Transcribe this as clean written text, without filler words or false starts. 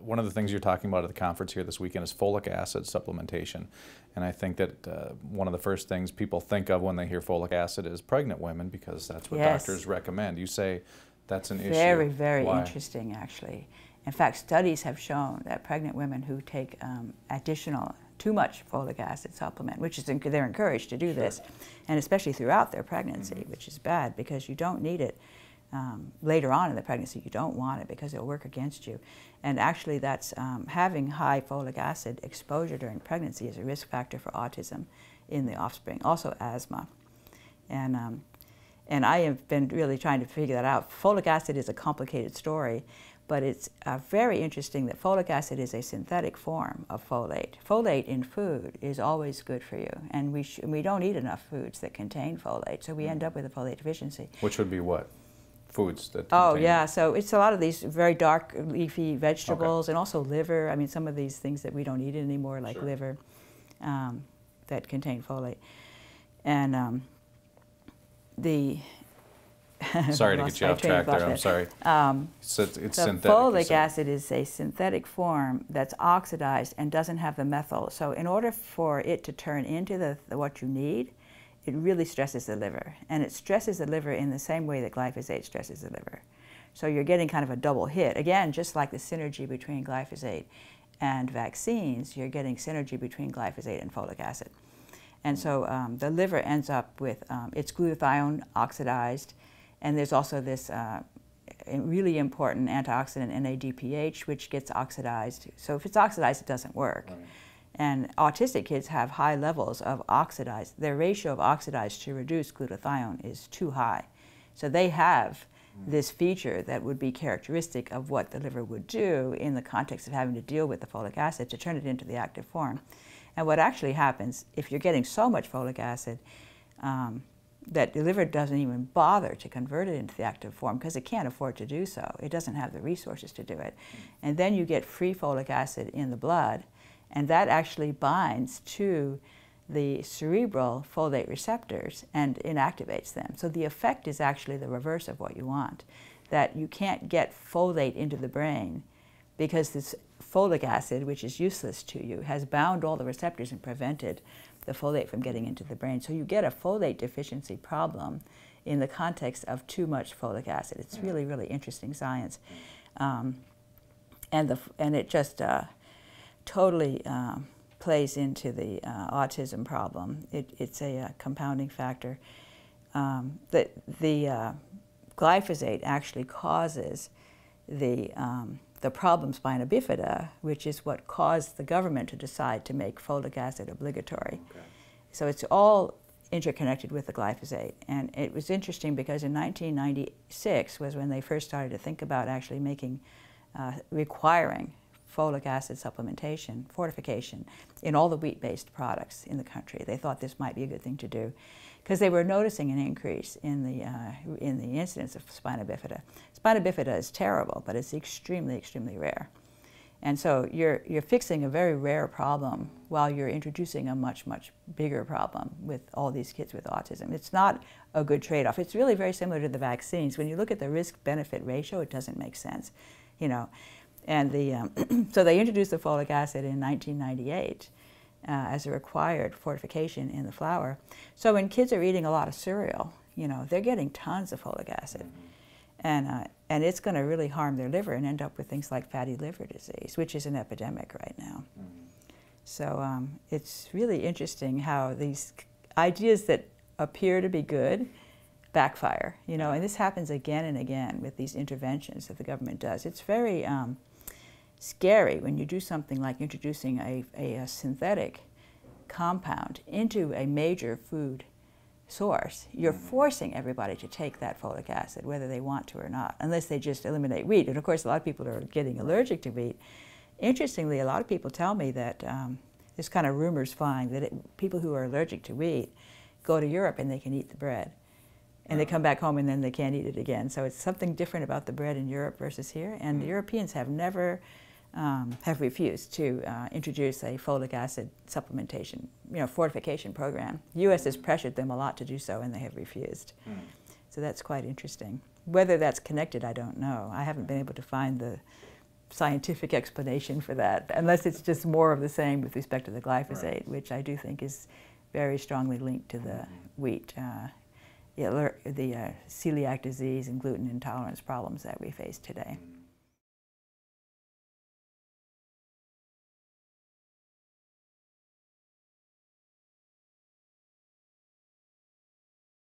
one of the things you're talking about at the conference here this weekend is folic acid supplementation. And I think that one of the first things people think of when they hear folic acid is pregnant women, because that's what doctors recommend. You say that's an issue. Very, very interesting, actually. In fact, studies have shown that pregnant women who take additional, too much folic acid supplement, which is, they're encouraged to do this, and especially throughout their pregnancy, which is bad because you don't need it later on in the pregnancy. You don't want it because it'll work against you. And actually that's having high folic acid exposure during pregnancy is a risk factor for autism in the offspring, also asthma. And I have been really trying to figure that out. Folic acid is a complicated story, but it's very interesting that folic acid is a synthetic form of folate. Folate in food is always good for you, and we don't eat enough foods that contain folate, so we end up with a folate deficiency. Which would be what? Foods that contain... Oh yeah, so it's a lot of these very dark leafy vegetables, and also liver. I mean, some of these things that we don't eat anymore, like liver, that contain folate. And sorry to get you off track there, I'm sorry. So it's synthetic. Folic acid is a synthetic form that's oxidized and doesn't have the methyl. So in order for it to turn into what you need, it really stresses the liver. And it stresses the liver in the same way that glyphosate stresses the liver. So you're getting kind of a double hit. Again, just like the synergy between glyphosate and vaccines, you're getting synergy between glyphosate and folic acid. And so the liver ends up with its glutathione oxidized, and there's also this really important antioxidant NADPH, which gets oxidized. So if it's oxidized, it doesn't work. Right. And autistic kids have high levels of oxidized. Their ratio of oxidized to reduced glutathione is too high. So they have this feature that would be characteristic of what the liver would do in the context of having to deal with the folic acid to turn it into the active form. And what actually happens, if you're getting so much folic acid, that the liver doesn't even bother to convert it into the active form because it can't afford to do so. It doesn't have the resources to do it. And then you get free folic acid in the blood, and that actually binds to the cerebral folate receptors and inactivates them. So the effect is actually the reverse of what you want, that you can't get folate into the brain because this folic acid, which is useless to you, has bound all the receptors and prevented the folate from getting into the brain. So you get a folate deficiency problem in the context of too much folic acid. It's really, really interesting science. And it just totally plays into the autism problem. It's a compounding factor. The glyphosate actually causes the problem spina bifida, which is what caused the government to decide to make folic acid obligatory. Okay. So it's all interconnected with the glyphosate. And it was interesting because in 1996 was when they first started to think about actually making, requiring folic acid supplementation, fortification, in all the wheat-based products in the country. They thought this might be a good thing to do because they were noticing an increase in the incidence of spina bifida. Spina bifida is terrible, but it's extremely, extremely rare. And so you're fixing a very rare problem while you're introducing a much, much bigger problem with all these kids with autism. It's not a good trade-off. It's really very similar to the vaccines. When you look at the risk-benefit ratio, it doesn't make sense, you know. And so they introduced the folic acid in 1998 as a required fortification in the flour. So when kids are eating a lot of cereal, you know, they're getting tons of folic acid. And it's going to really harm their liver and end up with things like fatty liver disease, which is an epidemic right now. So it's really interesting how these ideas that appear to be good backfire, you know, and this happens again and again with these interventions that the government does. It's very scary when you do something like introducing a synthetic compound into a major food source. You're forcing everybody to take that folic acid, whether they want to or not, unless they just eliminate wheat. And of course, a lot of people are getting allergic to wheat. Interestingly, a lot of people tell me that there's kind of rumors flying that people who are allergic to wheat go to Europe and they can eat the bread. And they come back home and then they can't eat it again. So it's something different about the bread in Europe versus here. And the Europeans have never have refused to introduce a folic acid supplementation, you know, fortification program. The U.S. has pressured them a lot to do so, and they have refused. So that's quite interesting. Whether that's connected, I don't know. I haven't been able to find scientific explanation for that, unless it's just more of the same with respect to the glyphosate, which I do think is very strongly linked to the wheat, the celiac disease and gluten intolerance problems that we face today.